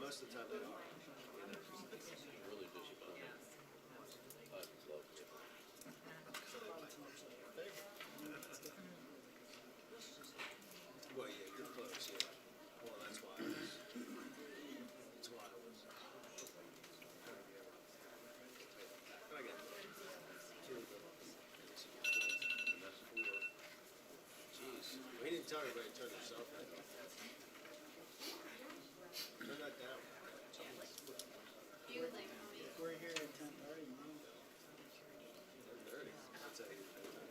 most of the time they are. Really disappointing. I'd love to. Well, yeah, you're close, yeah. Well, that's why I was. That's why I was. I got two of them. And that's 4. Jeez, we didn't tell everybody to turn their cell phone off. Turn that down. We're here at 10:30. Dirty. That's how you do it.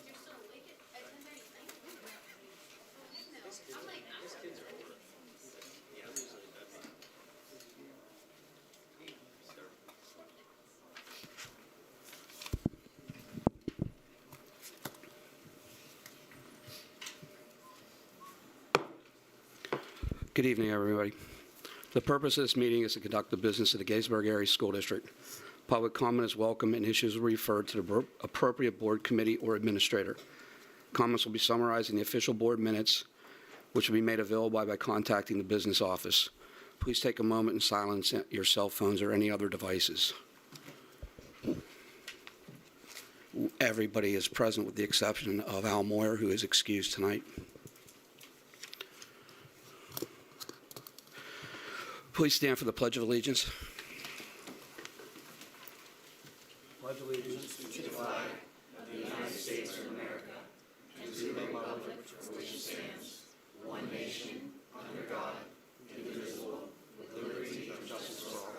You're still awake at 10:30 at night? Oh, heck no. I'm like, I'm These kids are older. Yeah, I'm usually in bed by 8:30. Good evening, everybody. The purpose of this meeting is to conduct the business of the Gettysburg Area School District. Public comment is welcome and issues will be referred to the appropriate board, committee, or administrator. Comments will be summarized in the official board minutes, which will be made available by contacting the business office. Please take a moment and silence your cell phones or any other devices. Everybody is present with the exception of Al Moyer, who is excused tonight. Please stand for the Pledge of Allegiance. Pledge allegiance to the flag of the United States of America and to the republic for which it stands, one nation, under God, indivisible, with liberty and justice for all.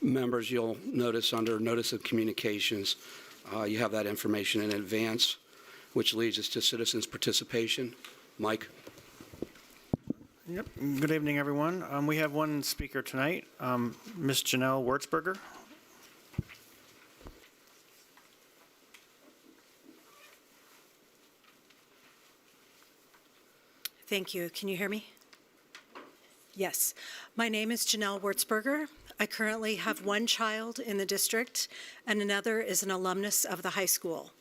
Members, you'll notice under Notice of Communications, you have that information in advance, which leads us to citizens' participation. Mike? Yep. Good evening, everyone. We have one speaker tonight, Ms. Janelle Wurzberger. Thank you. Can you hear me? Yes. My name is Janelle Wurzberger. I currently have one child in the district, and another is an alumnus of the high school.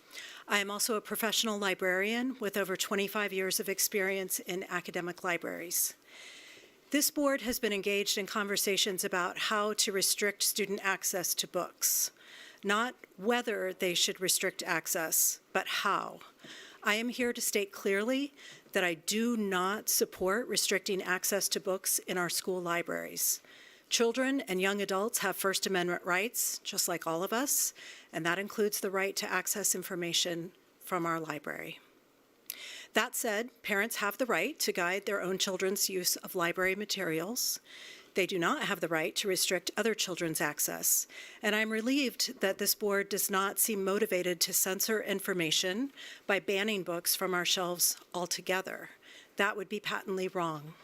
I am also a professional librarian with over 25 years of experience in academic libraries. This board has been engaged in conversations about how to restrict student access to books. Not whether they should restrict access, but how. I am here to state clearly that I do not support restricting access to books in our school libraries. Children and young adults have First Amendment rights, just like all of us, and that includes the right to access information from our library. That said, parents have the right to guide their own children's use of library materials. They do not have the right to restrict other children's access, and I'm relieved that this board does not seem motivated to censor information by banning books from our shelves altogether. That would be patently wrong.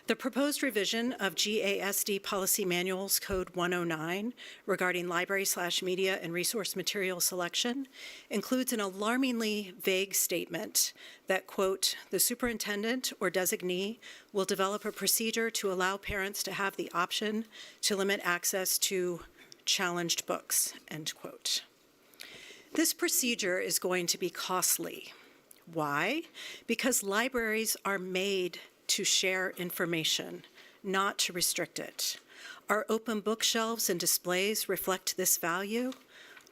The proposed revision of GASD Policy Manuals Code 109 regarding library/media and resource material selection includes an alarmingly vague statement that, quote, the superintendent or designee will develop a procedure to allow parents to have the option to limit access to challenged books, end quote. This procedure is going to be costly. Why? Because libraries are made to share information, not to restrict it. Our open bookshelves and displays reflect this value.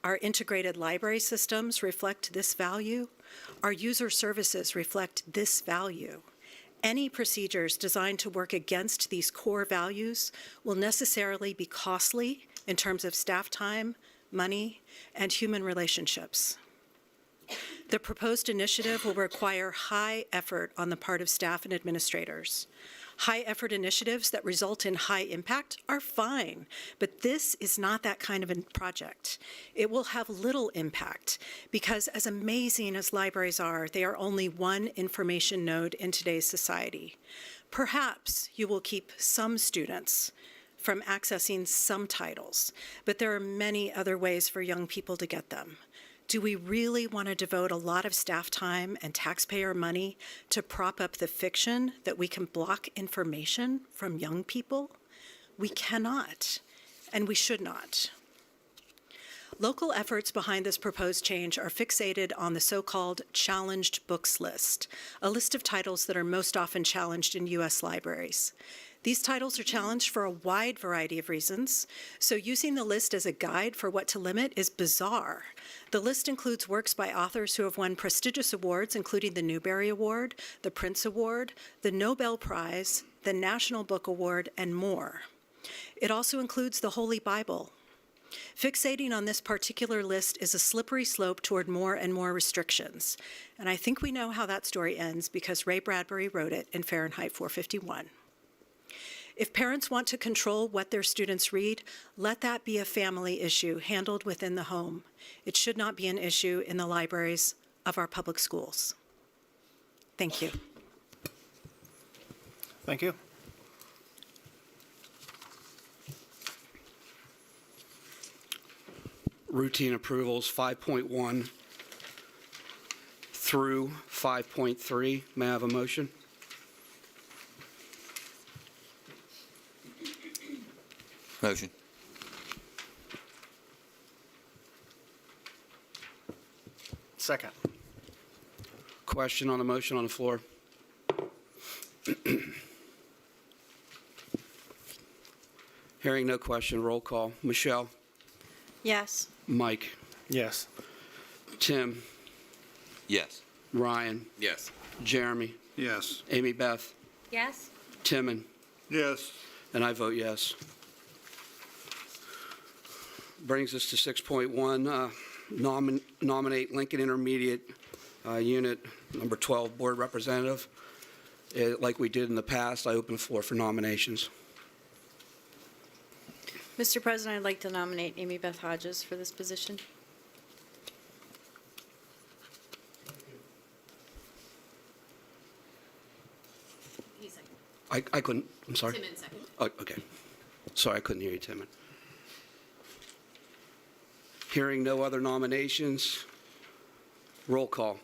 Our integrated library systems reflect this value. Our user services reflect this value. Any procedures designed to work against these core values will necessarily be costly in terms of staff time, money, and human relationships. The proposed initiative will require high effort on the part of staff and administrators. High effort initiatives that result in high impact are fine, but this is not that kind of a project. It will have little impact because as amazing as libraries are, they are only one information node in today's society. Perhaps you will keep some students from accessing some titles, but there are many other ways for young people to get them. Do we really want to devote a lot of staff time and taxpayer money to prop up the fiction that we can block information from young people? We cannot, and we should not. Local efforts behind this proposed change are fixated on the so-called challenged books list, a list of titles that are most often challenged in U.S. libraries. These titles are challenged for a wide variety of reasons, so using the list as a guide for what to limit is bizarre. The list includes works by authors who have won prestigious awards, including the Newbery Award, the Printz Award, the Nobel Prize, the National Book Award, and more. It also includes the Holy Bible. Fixating on this particular list is a slippery slope toward more and more restrictions. And I think we know how that story ends because Ray Bradbury wrote it in Fahrenheit 451. If parents want to control what their students read, let that be a family issue handled within the home. It should not be an issue in the libraries of our public schools. Thank you. Thank you. Routine approvals 5.1 through 5.3. May I have a motion? Motion. Second. Question on the motion on the floor? Hearing no question, roll call. Michelle? Yes. Mike? Yes. Tim? Yes. Ryan? Yes. Jeremy? Yes. Amy Beth? Yes. Timon? Yes. And I vote yes. Brings us to 6.1, nominate Lincoln Intermediate Unit Number 12 Board Representative. Like we did in the past, I open the floor for nominations. Mr. President, I'd like to nominate Amy Beth Hodges for this position. He's second. I couldn't, I'm sorry. Tim in second. Oh, okay. Sorry, I couldn't hear you, Timon. Hearing no other nominations, roll call.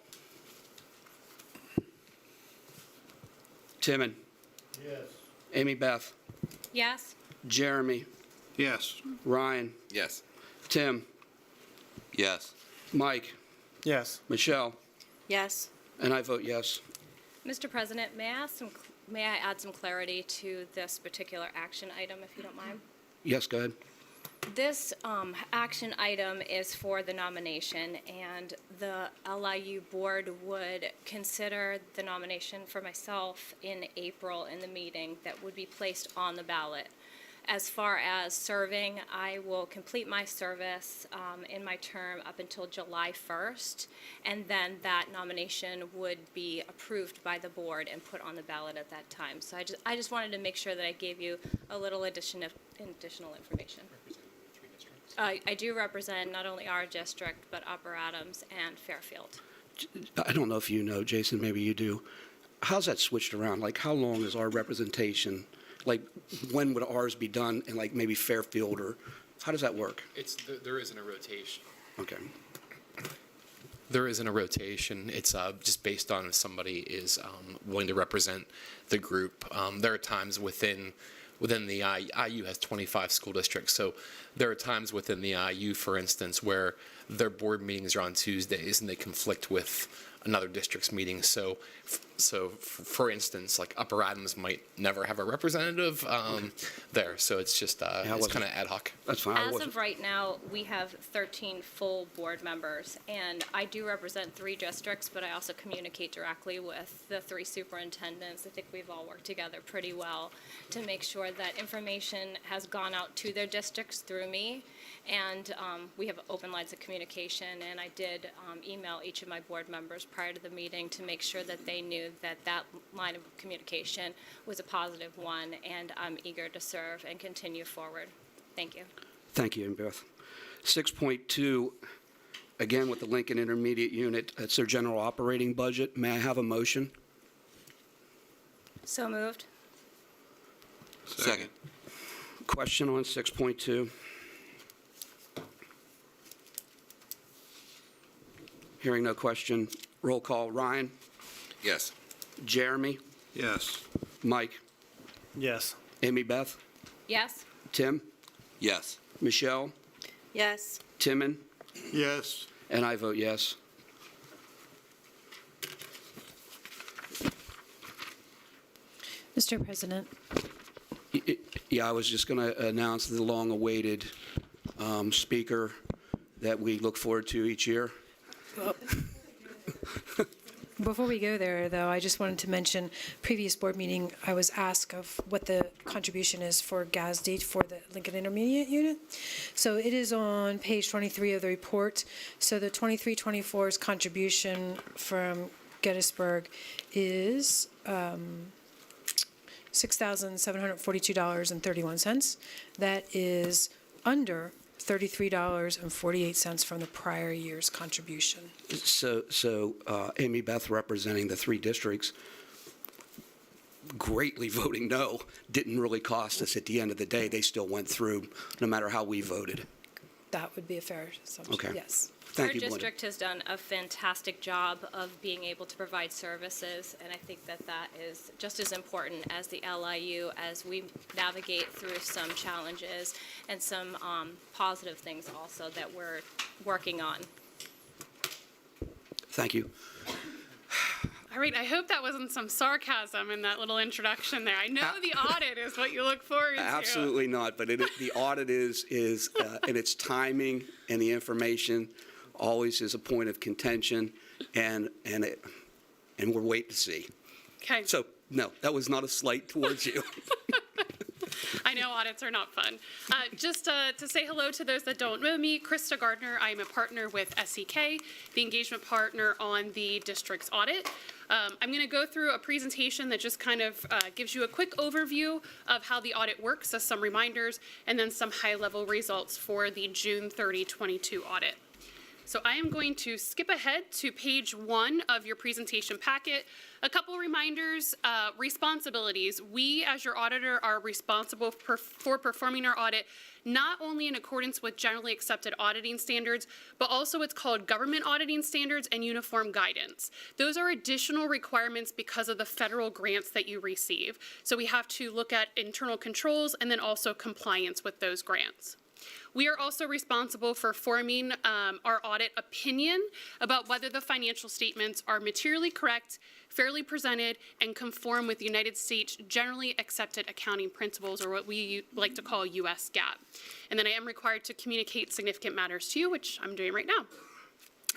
Timon? Yes. Amy Beth? Yes. Jeremy? Yes. Ryan? Yes. Tim? Yes. Mike? Yes. Michelle? Yes. And I vote yes. Mr. President, may I add some clarity to this particular action item, if you don't mind? Yes, go ahead. This action item is for the nomination, and the LIU board would consider the nomination for myself in April in the meeting that would be placed on the ballot. As far as serving, I will complete my service in my term up until July 1st, and then that nomination would be approved by the board and put on the ballot at that time. So I just wanted to make sure that I gave you a little additional information. I do represent not only our district, but Upper Adams and Fairfield. I don't know if you know, Jason, maybe you do. How's that switched around? Like, how long is our representation? Like, when would ours be done in, like, maybe Fairfield, or how does that work? There isn't a rotation. Okay. There isn't a rotation. It's just based on if somebody is willing to represent the group. There are times within the IU has 25 school districts, so there are times within the IU, for instance, where their board meetings are on Tuesdays and they conflict with another district's meeting. So for instance, like Upper Adams might never have a representative there. So it's just it's kind of ad hoc. That's fine. As of right now, we have 13 full board members, and I do represent 3 districts, but I also communicate directly with the 3 superintendents. I think we've all worked together pretty well to make sure that information has gone out to their districts through me, and we have open lines of communication, and I did email each of my board members prior to the meeting to make sure that they knew that that line of communication was a positive one, and I'm eager to serve and continue forward. Thank you. Thank you, Beth. 6.2, again with the Lincoln Intermediate Unit, it's their general operating budget. May I have a motion? So moved. Second. Question on 6.2. Hearing no question, roll call. Ryan? Yes. Jeremy? Yes. Mike? Yes. Amy Beth? Yes? Tim? Yes. Michelle? Yes. Timon? Yes. And I vote yes. Mr. President, Yeah, I was just going to announce the long-awaited speaker that we look forward to each year. before we go there, though, I just wanted to mention, previous board meeting, I was asked of what the contribution is for GASD for the Lincoln Intermediate Unit. So it is on page 23 of the report. So the 23-24's contribution from Gettysburg is $6,742.31. That is under $33.48 from the prior year's contribution. So Amy Beth, representing the three districts, greatly voting no, didn't really cost us at the end of the day. They still went through, no matter how we voted. That would be a fair assumption, Okay. yes. Thank Our you, Belinda. district has done a fantastic job of being able to provide services, and I think that that is just as important as the LIU as we navigate through some challenges and some positive things also that we're working on. Thank you. All right, I hope that wasn't some sarcasm in that little introduction there. I know the audit is what you look forward to. Absolutely not, but the audit is and its timing and the information always is a point of contention, and we're waiting to see. Okay. So, no, that was not a slight towards you. I know audits are not fun. Just to say hello to those that don't know me, Krista Gardner. I am a partner with SEK, the engagement partner on the district's audit. I'm going to go through a presentation that just kind of gives you a quick overview of how the audit works as some reminders, and then some high-level results for the June 30, 22 audit. So I am going to skip ahead to page 1 of your presentation packet. A couple reminders, responsibilities. We, as your auditor, are responsible for performing our audit not only in accordance with generally accepted auditing standards, but also what's called government auditing standards and uniform guidance. Those are additional requirements because of the federal grants that you receive. So we have to look at internal controls and then also compliance with those grants. We are also responsible for forming our audit opinion about whether the financial statements are materially correct, fairly presented, and conform with the United States generally accepted accounting principles, or what we like to call US GAAP. And then I am required to communicate significant matters to you, which I'm doing right now.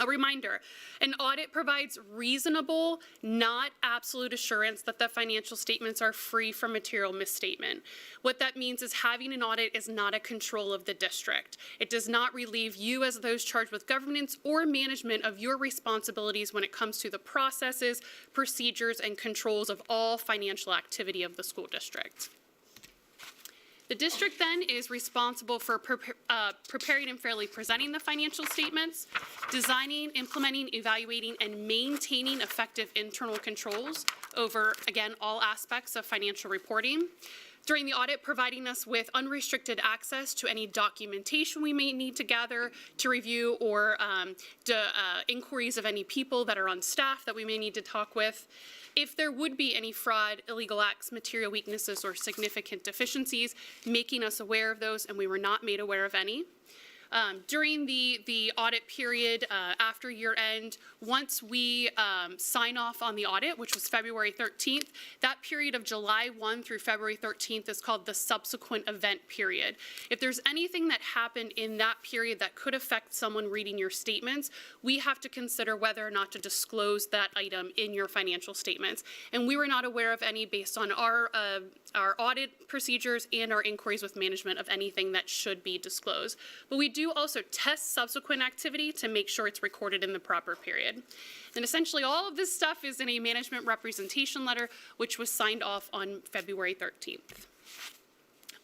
A reminder, an audit provides reasonable, not absolute assurance that the financial statements are free from material misstatement. What that means is having an audit is not a control of the district. It does not relieve you as those charged with governance or management of your responsibilities when it comes to the processes, procedures, and controls of all financial activity of the school district. The district then is responsible for preparing and fairly presenting the financial statements, designing, implementing, evaluating, and maintaining effective internal controls over, again, all aspects of financial reporting. During the audit, providing us with unrestricted access to any documentation we may need to gather, to review, or inquiries of any people that are on staff that we may need to talk with. If there would be any fraud, illegal acts, material weaknesses, or significant deficiencies, making us aware of those, and we were not made aware of any. During the audit period after year end, once we sign off on the audit, which was February 13th, that period of July 1 through February 13th is called the subsequent event period. If there's anything that happened in that period that could affect someone reading your statements, we have to consider whether or not to disclose that item in your financial statements. And we were not aware of any based on our audit procedures and our inquiries with management of anything that should be disclosed. But we do also test subsequent activity to make sure it's recorded in the proper period. And essentially all of this stuff is in a management representation letter, which was signed off on February 13th.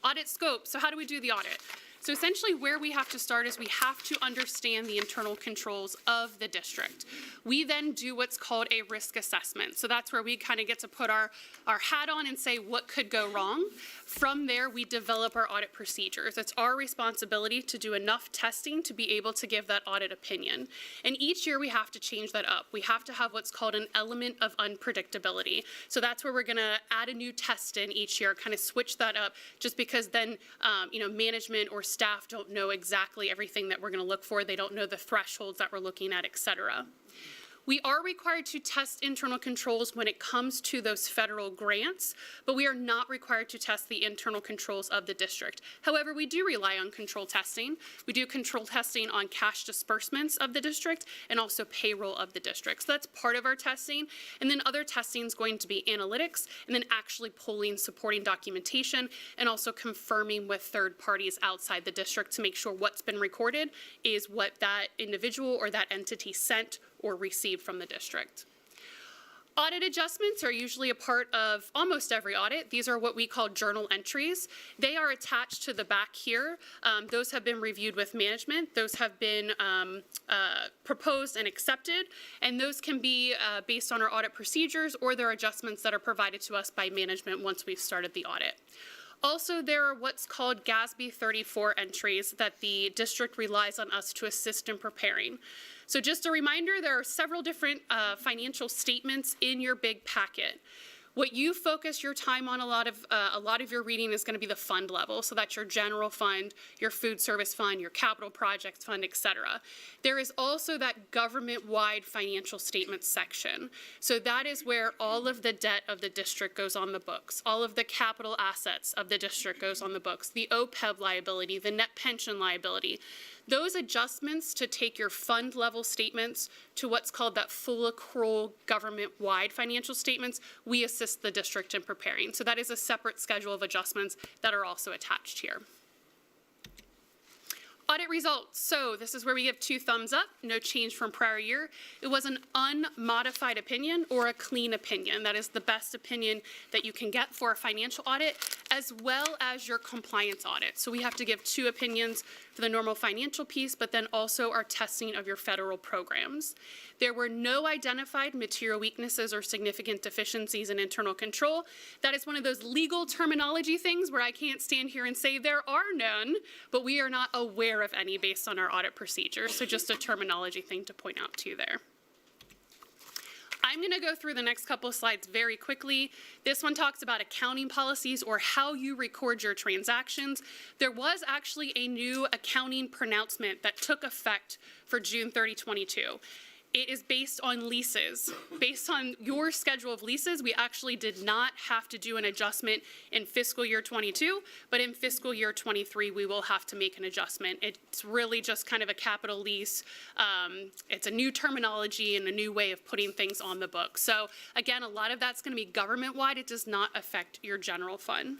Audit scope. So how do we do the audit? So essentially where we have to start is we have to understand the internal controls of the district. We then do what's called a risk assessment. So that's where we kind of get to put our hat on and say what could go wrong. From there, we develop our audit procedures. It's our responsibility to do enough testing to be able to give that audit opinion. And each year we have to change that up. We have to have what's called an element of unpredictability. So that's where we're going to add a new test in each year, kind of switch that up, just because then management or staff don't know exactly everything that we're going to look for. They don't know the thresholds that we're looking at, et cetera. We are required to test internal controls when it comes to those federal grants, but we are not required to test the internal controls of the district. However, we do rely on control testing. We do control testing on cash disbursements of the district and also payroll of the district. So that's part of our testing. And then other testing is going to be analytics and then actually pulling supporting documentation and also confirming with third parties outside the district to make sure what's been recorded is what that individual or that entity sent or received from the district. Audit adjustments are usually a part of almost every audit. These are what we call journal entries. They are attached to the back here. Those have been reviewed with management. Those have been proposed and accepted, and those can be based on our audit procedures or their adjustments that are provided to us by management once we've started the audit. Also, there are what's called GASD 34 entries that the district relies on us to assist in preparing. So just a reminder, there are several different financial statements in your big packet. What you focus your time on a lot of your reading is going to be the fund level. So that's your general fund, your food service fund, your capital projects fund, et cetera. There is also that government-wide financial statement section. So that is where all of the debt of the district goes on the books. All of the capital assets of the district goes on the books. The OPEB liability, the net pension liability. Those adjustments to take your fund level statements to what's called that full accrual government-wide financial statements, we assist the district in preparing. So that is a separate schedule of adjustments that are also attached here. Audit results. So this is where we give 2 thumbs up, no change from prior year. It was an unmodified opinion or a clean opinion. That is the best opinion that you can get for a financial audit, as well as your compliance audit. So we have to give 2 opinions for the normal financial piece, but then also our testing of your federal programs. There were no identified material weaknesses or significant deficiencies in internal control. That is one of those legal terminology things where I can't stand here and say there are none, but we are not aware of any based on our audit procedures. So just a terminology thing to point out to you there. I'm going to go through the next couple of slides very quickly. This one talks about accounting policies or how you record your transactions. There was actually a new accounting pronouncement that took effect for June 30, 2022. It is based on leases. Based on your schedule of leases, we actually did not have to do an adjustment in fiscal year 22, but in fiscal year 23, we will have to make an adjustment. It's really just kind of a capital lease. It's a new terminology and a new way of putting things on the book. So again, a lot of that's going to be government-wide. It does not affect your general fund.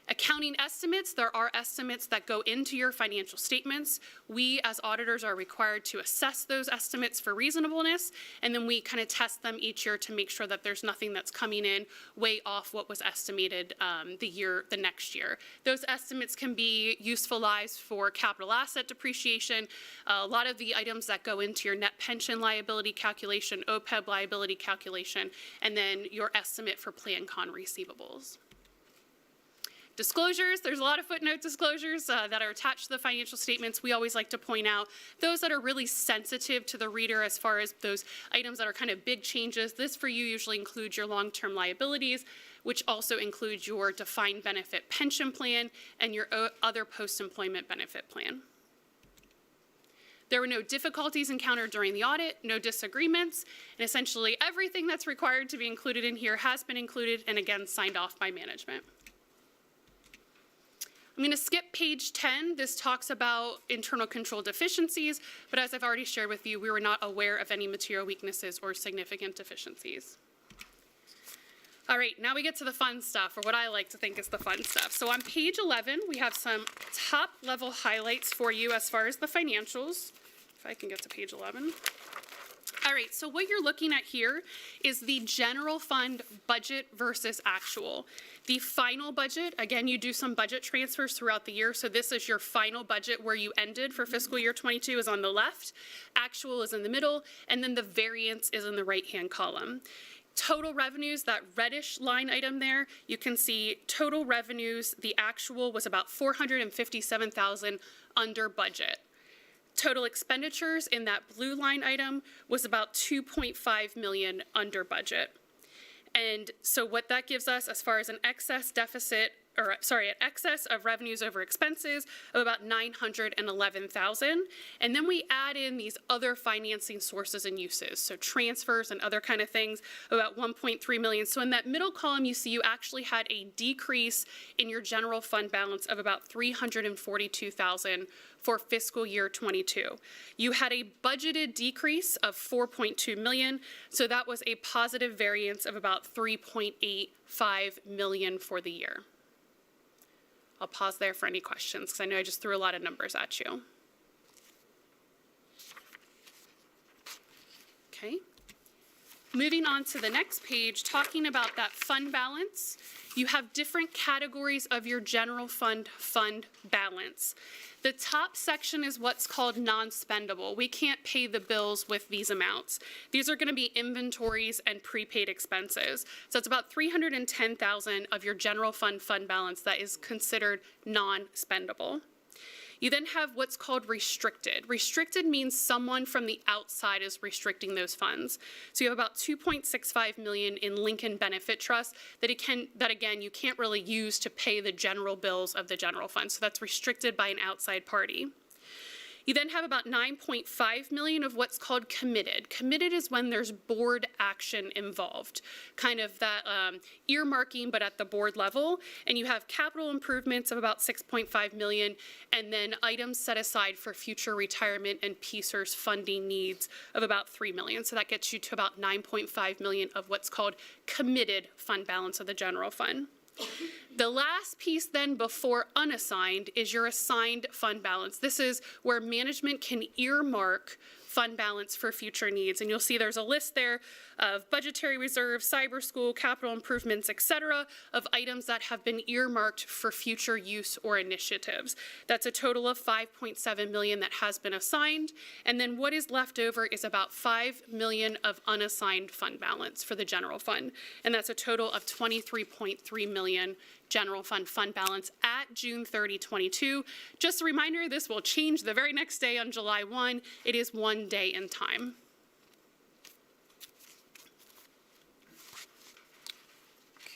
Accounting estimates, there are estimates that go into your financial statements. We as auditors are required to assess those estimates for reasonableness, and then we kind of test them each year to make sure that there's nothing that's coming in way off what was estimated the next year. Those estimates can be useful lives for capital asset depreciation, a lot of the items that go into your net pension liability calculation, OPEB liability calculation, and then your estimate for plan con receivables. Disclosures, there's a lot of footnote disclosures that are attached to the financial statements. We always like to point out those that are really sensitive to the reader as far as those items that are kind of big changes. This for you usually includes your long-term liabilities, which also includes your defined benefit pension plan and your other post-employment benefit plan. There were no difficulties encountered during the audit, no disagreements, and essentially everything that's required to be included in here has been included and again signed off by management. I'm going to skip page 10. This talks about internal control deficiencies, but as I've already shared with you, we were not aware of any material weaknesses or significant deficiencies. All right, now we get to the fun stuff, or what I like to think is the fun stuff. So on page 11, we have some top-level highlights for you as far as the financials. If I can get to page 11. All right, so what you're looking at here is the general fund budget versus actual. The final budget, again, you do some budget transfers throughout the year, so this is your final budget where you ended for fiscal year 22 is on the left, actual is in the middle, and then the variance is in the right-hand column. Total revenues, that reddish line item there, you can see total revenues, the actual was about $457,000 under budget. Total expenditures in that blue line item was about $2.5 million under budget. And so what that gives us as far as an excess deficit, or sorry, an excess of revenues over expenses of about $911,000. And then we add in these other financing sources and uses, so transfers and other kind of things, about $1.3 million. So in that middle column, you see you actually had a decrease in your general fund balance of about $342,000 for fiscal year 22. You had a budgeted decrease of $4.2 million, so that was a positive variance of about $3.85 million for the year. I'll pause there for any questions, because I know I just threw a lot of numbers at you. Okay. Moving on to the next page, talking about that fund balance, you have different categories of your general fund balance. The top section is what's called non-spendable. We can't pay the bills with these amounts. These are going to be inventories and prepaid expenses. So it's about $310,000 of your general fund balance that is considered non-spendable. You then have what's called restricted. Restricted means someone from the outside is restricting those funds. So you have about $2.65 million in Lincoln Benefit Trust that again, you can't really use to pay the general bills of the general fund. So that's restricted by an outside party. You then have about $9.5 million of what's called committed. Committed is when there's board action involved, kind of that earmarking, but at the board level. And you have capital improvements of about $6.5 million, and then items set aside for future retirement and PSERS funding needs of about $3 million. So that gets you to about $9.5 million of what's called committed fund balance of the general fund. The last piece then before unassigned is your assigned fund balance. This is where management can earmark fund balance for future needs. And you'll see there's a list there of budgetary reserves, cyber school, capital improvements, et cetera, of items that have been earmarked for future use or initiatives. That's a total of $5.7 million that has been assigned. And then what is left over is about $5 million of unassigned fund balance for the general fund. And that's a total of $23.3 million general fund balance at June 30, 22. Just a reminder, this will change the very next day on July 1. It is 1 day in time.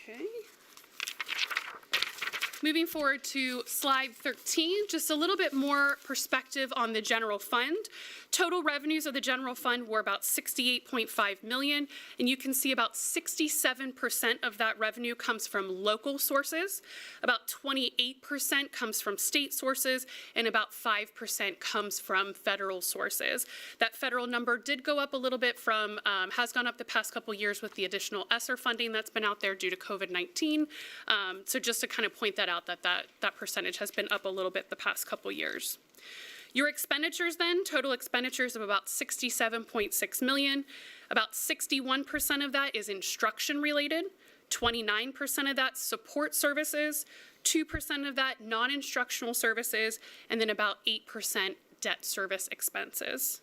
Okay. Moving forward to slide 13, just a little bit more perspective on the general fund. Total revenues of the general fund were about $68.5 million, and you can see about 67% of that revenue comes from local sources, about 28% comes from state sources, and about 5% comes from federal sources. That federal number did go up a little bit from, has gone up the past couple years with the additional ESSER funding that's been out there due to COVID-19. So just to kind of point that out, that percentage has been up a little bit the past couple years. Your expenditures then, total expenditures of about $67.6 million. About 61% of that is instruction related, 29% of that support services, 2% of that non-instructional services, and then about 8% debt service expenses.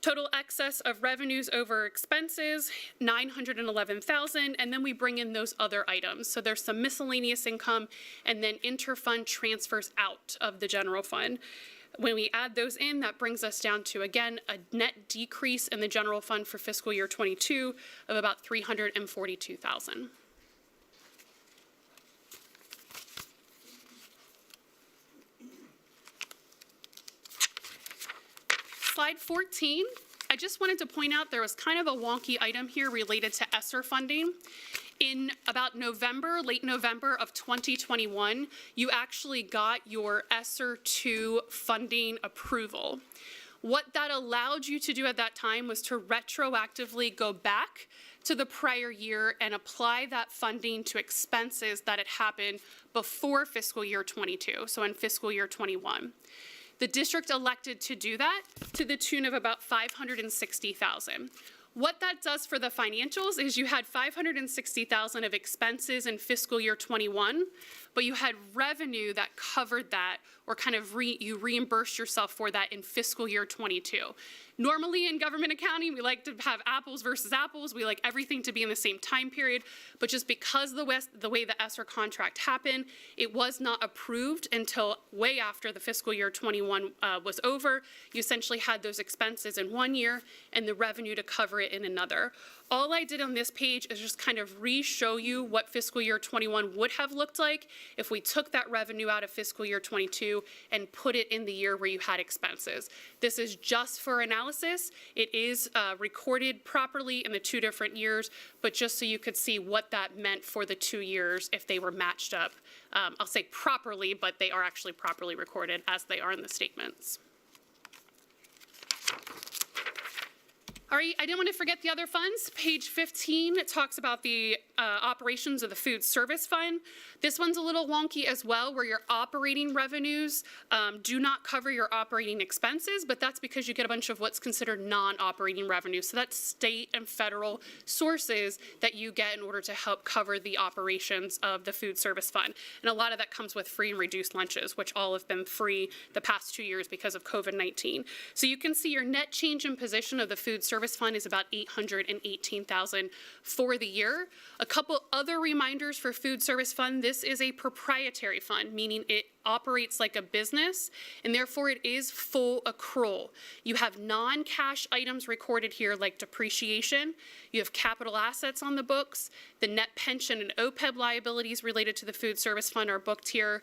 Total excess of revenues over expenses, $911,000, and then we bring in those other items. So there's some miscellaneous income and then interfund transfers out of the general fund. When we add those in, that brings us down to, again, a net decrease in the general fund for fiscal year 22 of about $342,000. Slide 14, I just wanted to point out there was kind of a wonky item here related to ESSER funding. In about November, late November of 2021, you actually got your ESSER 2 funding approval. What that allowed you to do at that time was to retroactively go back to the prior year and apply that funding to expenses that had happened before fiscal year 22, so in fiscal year 21. The district elected to do that to the tune of about $560,000. What that does for the financials is you had $560,000 of expenses in fiscal year '21, but you had revenue that covered that, or kind of you reimbursed yourself for that in fiscal year '22. Normally in government accounting, we like to have apples versus apples. We like everything to be in the same time period, but just because the way the ESSER contract happened, it was not approved until way after the fiscal year '21 was over. You essentially had those expenses in one year and the revenue to cover it in another. All I did on this page is just kind of re-show you what fiscal year '21 would have looked like if we took that revenue out of fiscal year '22 and put it in the year where you had expenses. This is just for analysis. It is recorded properly in the two different years, but just so you could see what that meant for the 2 years if they were matched up. I'll say properly, but they are actually properly recorded as they are in the statements. All right, I didn't want to forget the other funds. Page 15, it talks about the operations of the food service fund. This one's a little wonky as well, where your operating revenues do not cover your operating expenses, but that's because you get a bunch of what's considered non-operating revenue. So that's state and federal sources that you get in order to help cover the operations of the food service fund. And a lot of that comes with free and reduced lunches, which all have been free the past 2 years because of COVID-19. So you can see your net change in position of the food service fund is about $818,000 for the year. A couple other reminders for food service fund. This is a proprietary fund, meaning it operates like a business, and therefore it is full accrual. You have non-cash items recorded here like depreciation. You have capital assets on the books. The net pension and OPEB liabilities related to the food service fund are booked here,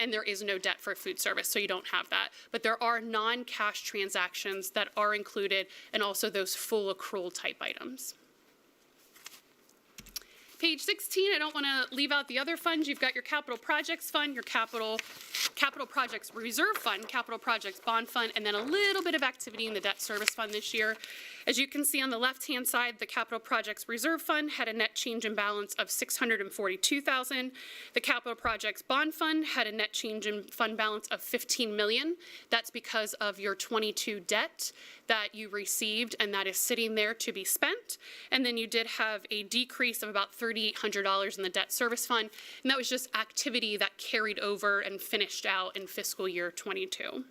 and there is no debt for food service, so you don't have that. But there are non-cash transactions that are included, and also those full accrual type items. Page 16, I don't want to leave out the other funds. You've got your capital projects fund, your capital projects reserve fund, capital projects bond fund, and then a little bit of activity in the debt service fund this year. As you can see on the left-hand side, the capital projects reserve fund had a net change in balance of $642,000. The capital projects bond fund had a net change in fund balance of $15 million. That's because of your '22 debt that you received, and that is sitting there to be spent. And then you did have a decrease of about $3,800 in the debt service fund, and that was just activity that carried over and finished out in fiscal year '22.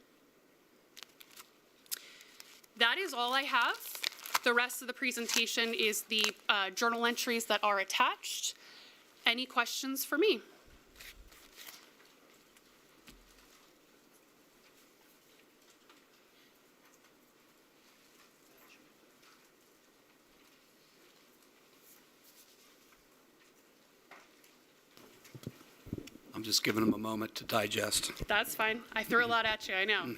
That is all I have. The rest of the presentation is the journal entries that are attached. Any questions for me? I'm just giving them a moment to digest. That's fine. I threw a lot at you, I know.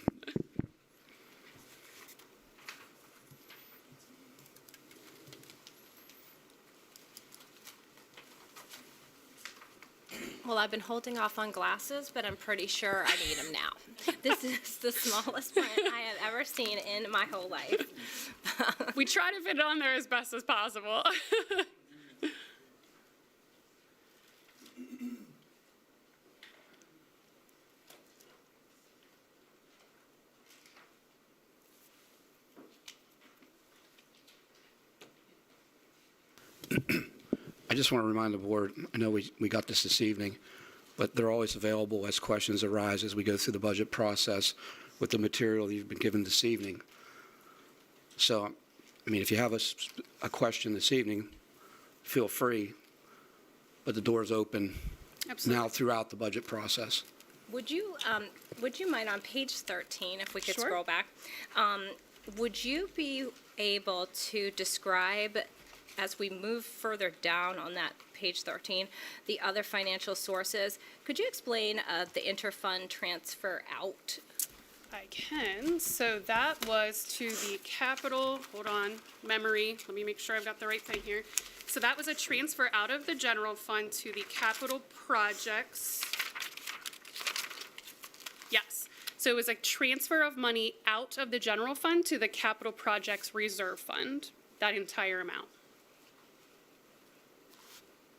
Well, I've been holding off on glasses, but I'm pretty sure I need them now. This is the smallest print I have ever seen in my whole life. We try to fit it on there as best as possible. I just want to remind the board, I know we got this evening, but they're always available as questions arise as we go through the budget process with the material you've been given this evening. So, I mean, if you have a question this evening, feel free, but the door's open Absolutely. now throughout the budget process. Would you mind on page 13, if we could Sure. scroll back, would you be able to describe, as we move further down on that page 13, the other financial sources? Could you explain the interfund transfer out? I can. So that was to the capital, hold on, memory. Let me make sure I've got the right thing here. So that was a transfer out of the general fund to the capital projects. Yes. So it was a transfer of money out of the general fund to the capital projects reserve fund, that entire amount.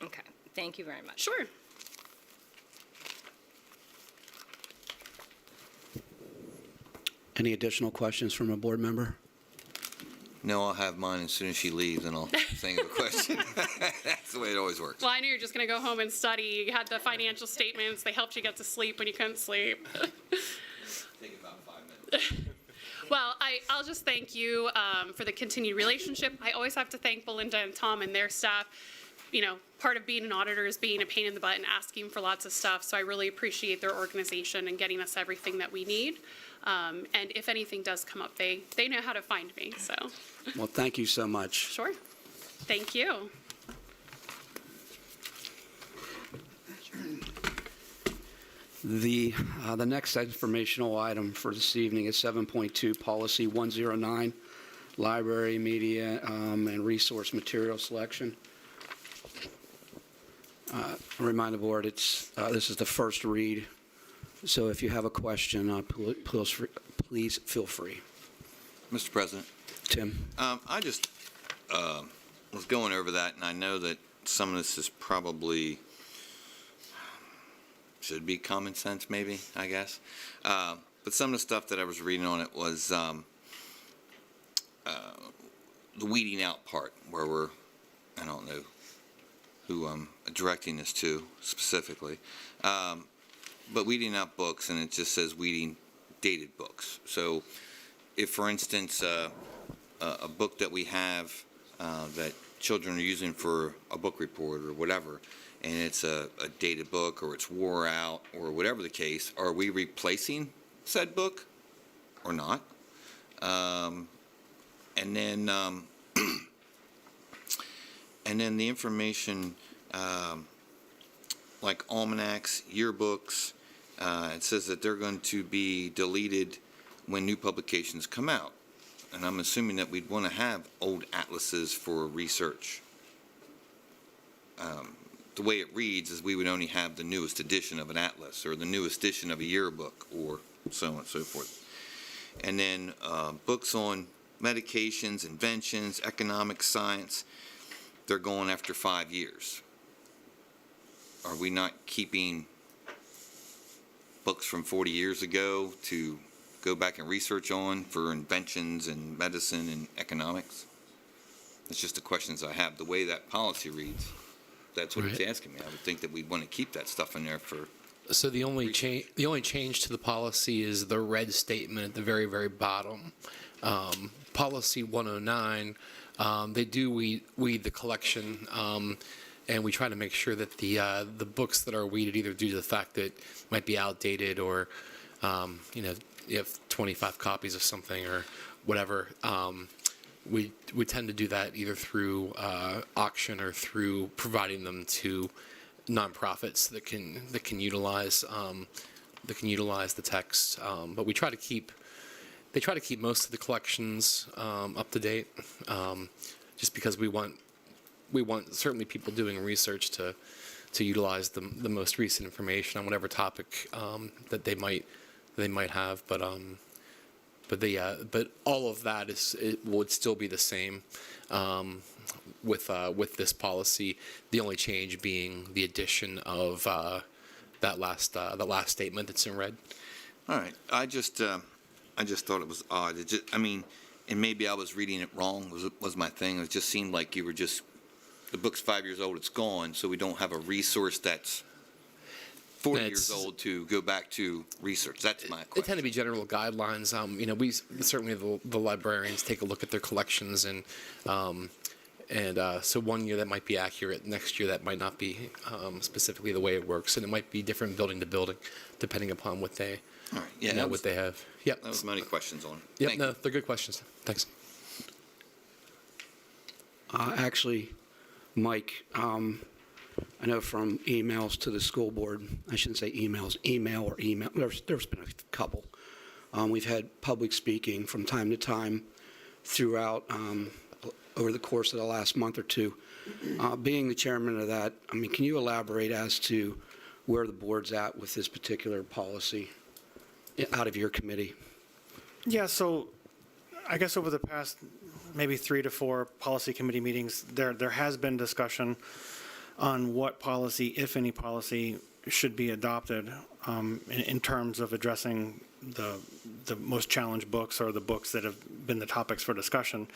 Okay, thank you very much. Any additional questions from a board member? No, I'll have mine as soon as she leaves, and I'll think of a question. That's the way it always works. Well, I knew you were just going to go home and study. You had the financial statements. They helped you get to sleep when you couldn't sleep. Take about 5 minutes. Well, I'll just thank you for the continued relationship. I always have to thank Belinda and Tom and their staff. You know, part of being an auditor is being a pain in the butt and asking for lots of stuff. So I really appreciate their organization and getting us everything that we need. And if anything does come up, they know how to find me. So, Well, thank you so much. sure. Thank you. The next informational item for this evening is 7.2, Policy 109, Library, Media, and Resource Material Selection. Remind the board, this is the first read, so if you have a question, please feel free. Mr. President, Tim? I just was going over that, and I know that some of this is probably should be common sense, maybe, I guess. But some of the stuff that I was reading on it was the weeding out part, where I don't know who I'm directing this to specifically, but weeding out books, and it just says weeding dated books. So if, for instance, a book that we have that children are using for a book report or whatever, and it's a dated book or it's wore out or whatever the case, are we replacing said book or not? And then and then the information like almanacs, yearbooks, it says that they're going to be deleted when new publications come out. And I'm assuming that we'd want to have old atlases for research. The way it reads is we would only have the newest edition of an atlas or the newest edition of a yearbook or so on and so forth. And then books on medications, inventions, economic science, they're going after 5 years. Are we not keeping books from 40 years ago to go back and research on for inventions in medicine and economics? It's just the questions I have. The way that policy reads, that's what it's asking me. I would think that we'd want to keep that stuff in there for. So the only change to the policy is the red statement at the very, very bottom. Policy 109, they do weed the collection, and we try to make sure that the books that are weeded, either due to the fact that it might be outdated or you have 25 copies of something or whatever. We tend to do that either through auction or through providing them to nonprofits that can utilize the text. But they try to keep most of the collections up to date, just because we want certainly people doing research to utilize the most recent information on whatever topic that they might have. But all of that would still be the same with this policy. The only change being the addition of that last statement that's in red. All right. I just thought it was odd. And maybe I was reading it wrong. Was my thing. It just seemed like you were just the book's 5 years old. It's gone. So we don't have a resource that's 40 years old to go back to research. That's my question. They tend to be general guidelines. We certainly the librarians take a look at their collections, and so 1 year that might be accurate, next year that might not be specifically the way it works, and it might be different building to building, depending upon what they what they have. Yep. That was my only questions on it. Yep. Thank No, you. they're good questions. Thanks. Actually, Mike, I know from emails to the school board, I shouldn't say email, there's been a couple. We've had public speaking from time to time throughout, over the course of the last month or two. Being the chairman of that, can you elaborate as to where the board's at with this particular policy out of your committee? Yeah, so I guess over the past maybe 3 to 4 policy committee meetings, there has been discussion on what policy, if any policy, should be adopted in terms of addressing the most challenged books or the books that have been the topics for discussion.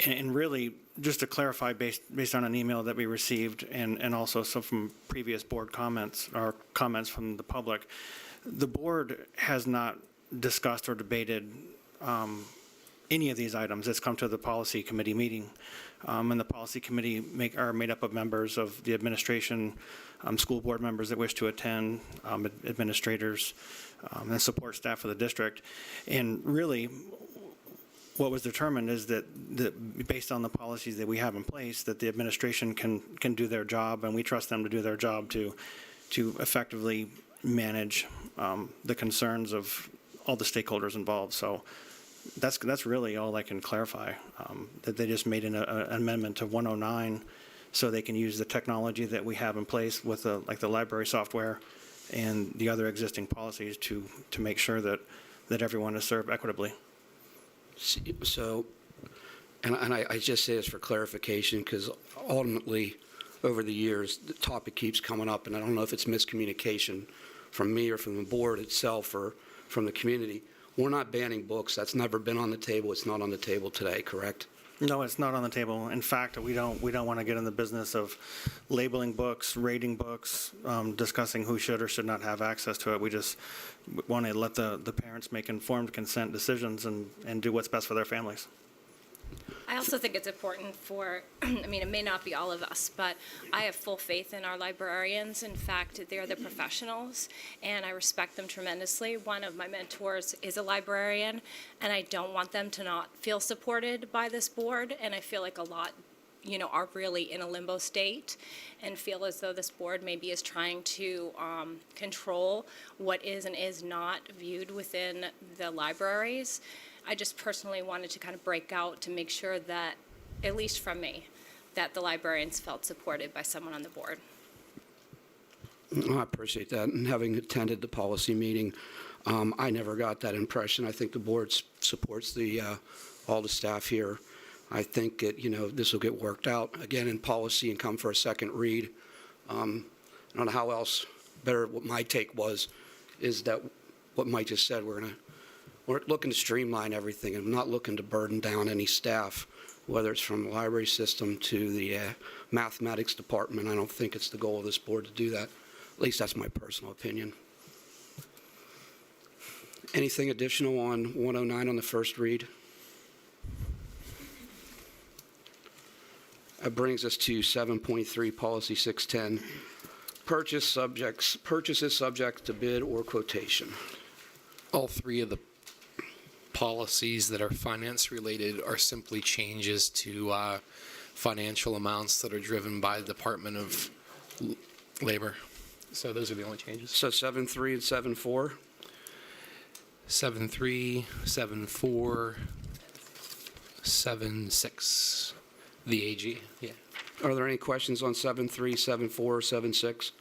And really, just to clarify, based on an email that we received and also some from previous board comments or comments from the public, the board has not discussed or debated any of these items. It's come to the policy committee meeting. And the policy committee are made up of members of the administration, school board members that wish to attend, administrators, and support staff of the district. And really, what was determined is that based on the policies that we have in place, that the administration can do their job, and we trust them to do their job to effectively manage the concerns of all the stakeholders involved. So that's really all I can clarify, that they just made an amendment to 109 so they can use the technology that we have in place with like the library software and the other existing policies to make sure that everyone is served equitably. So, and I just say this for clarification, because ultimately, over the years, the topic keeps coming up, and I don't know if it's miscommunication from me or from the board itself or from the community. We're not banning books. That's never been on the table. It's not on the table today, correct? No, it's not on the table. In fact, we don't want to get in the business of labeling books, rating books, discussing who should or should not have access to it. We just want to let the parents make informed consent decisions and do what's best for their families. I also think it's important for, I mean, it may not be all of us, but I have full faith in our librarians. In fact, they're the professionals, and I respect them tremendously. One of my mentors is a librarian, and I don't want them to not feel supported by this board, and I feel like a lot, are really in a limbo state and feel as though this board maybe is trying to control what is and is not viewed within the libraries. I just personally wanted to kind of break out to make sure that, at least from me, that the librarians felt supported by someone on the board. I appreciate that. And having attended the policy meeting, I never got that impression. I think the board supports all the staff here. I think this will get worked out again in policy and come for a second read. I don't know how else better. What my take is that what Mike just said. We're looking to streamline everything, and I'm not looking to burden down any staff, whether it's from the library system to the mathematics department. I don't think it's the goal of this board to do that. At least that's my personal opinion. Anything additional on 109 on the first read? That brings us to 7.3, Policy 610, purchases subject to bid or quotation. All three of the policies that are finance related are simply changes to financial amounts that are driven by the Department of Labor. So those are the only changes. So 7.3 and 7.4? 7.3, 7.4, 7.6, the AG, yeah. Are there any questions on 7.3, 7.4, or 7.6?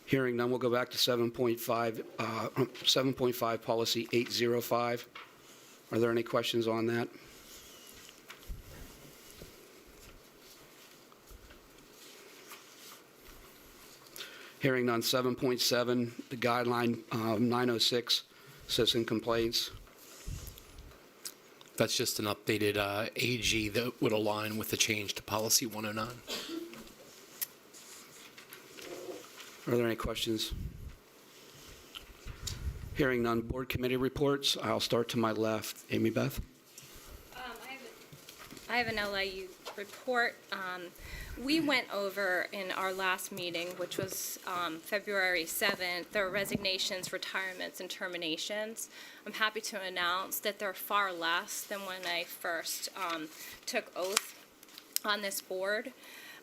Hearing none, we'll go back to 7.5, 7.5 Policy 805. Are there any questions on that? Hearing none, 7.7, the guideline 906, citizen complaints. That's just an updated AG that would align with the change to Policy 109. Are there any questions? Hearing none, board committee reports. I'll start to my left. Amy Beth? I have an LIU report. We went over in our last meeting, which was February 7th, the resignations, retirements, and terminations. I'm happy to announce that they're far less than when I first took oath on this board.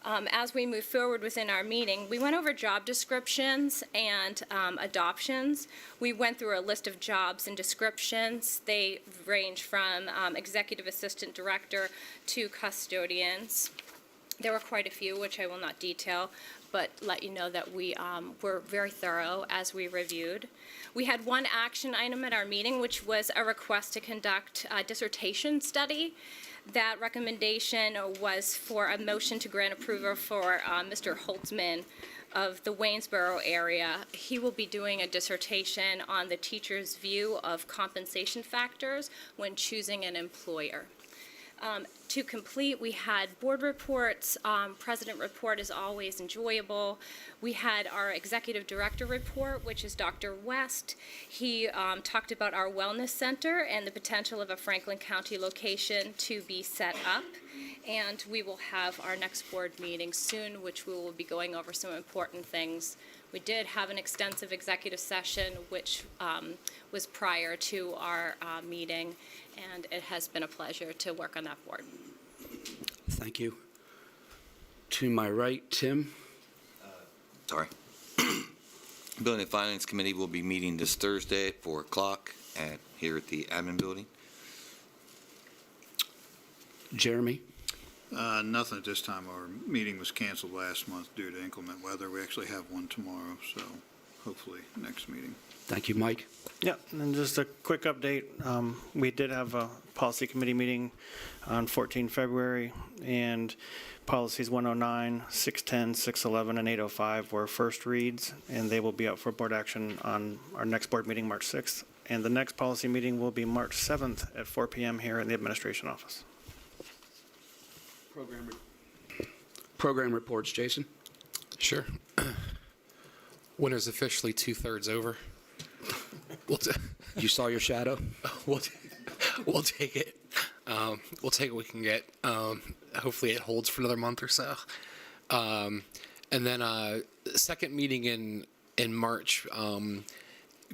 As we move forward within our meeting, we went over job descriptions and adoptions. We went through a list of jobs and descriptions. They range from executive assistant director to custodians. There were quite a few, which I will not detail, but let you know that we were very thorough as we reviewed. We had one action item at our meeting, which was a request to conduct a dissertation study. That recommendation was for a motion to grant approval for Mr. Holtzman of the Waynesboro area. He will be doing a dissertation on the teacher's view of compensation factors when choosing an employer. To complete, we had board reports. President report is always enjoyable. We had our executive director report, which is Dr. West. He talked about our wellness center and the potential of a Franklin County location to be set up. And we will have our next board meeting soon, which we will be going over some important things. We did have an extensive executive session, which was prior to our meeting, and it has been a pleasure to work on that board. Thank you. To my right, Tim. Sorry. Building and Finance Committee will be meeting this Thursday at 4 o'clock here at the admin building. Jeremy. Nothing at this time. Our meeting was canceled last month due to inclement weather. We actually have one tomorrow, so hopefully next meeting. Thank you, Mike. Yeah, and just a quick update. We did have a policy committee meeting on 14 February, and policies 109, 610, 611, and 805 were first reads, and they will be up for board action on our next board meeting, March 6th. And the next policy meeting will be March 7th at 4 p.m. here in the administration office. Program reports, Jason. Sure. Winter's officially 2/3 over. You saw your shadow? We'll take it. We'll take what we can get. Hopefully it holds for another month or so. And then second meeting in March,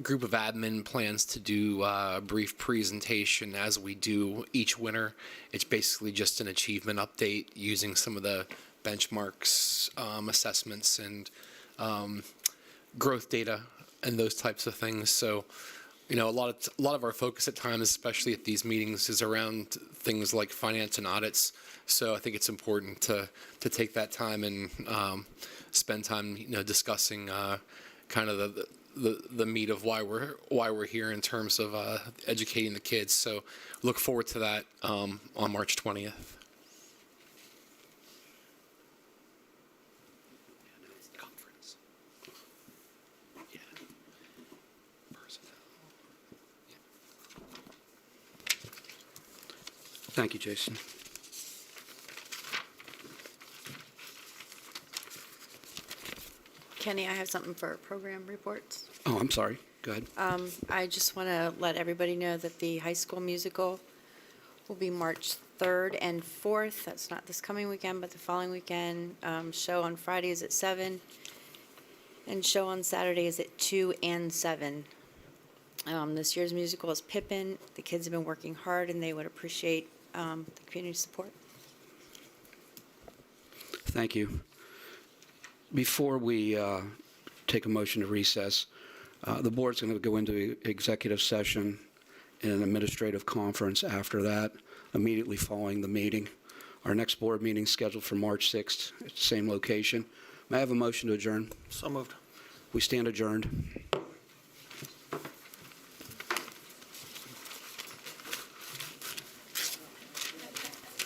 group of admin plans to do a brief presentation as we do each winter. It's basically just an achievement update using some of the benchmarks, assessments, and growth data and those types of things. So, a lot of our focus at times, especially at these meetings, is around things like finance and audits. So I think it's important to take that time and spend time, discussing kind of the meat of why we're here in terms of educating the kids. So look forward to that on March 20th. Thank you, Jason. Kenny, I have something for program reports. Oh, I'm sorry. Go ahead. I just want to let everybody know that the high school musical will be March 3rd and 4th. That's not this coming weekend, but the following weekend. Show on Friday is at 7, and show on Saturday is at 2 and 7. This year's musical is Pippin. The kids have been working hard, and they would appreciate the community support. Thank you. Before we take a motion to recess, the board's going to go into executive session and an administrative conference after that, immediately following the meeting. Our next board meeting is scheduled for March 6th at the same location. May I have a motion to adjourn? So moved. We stand adjourned.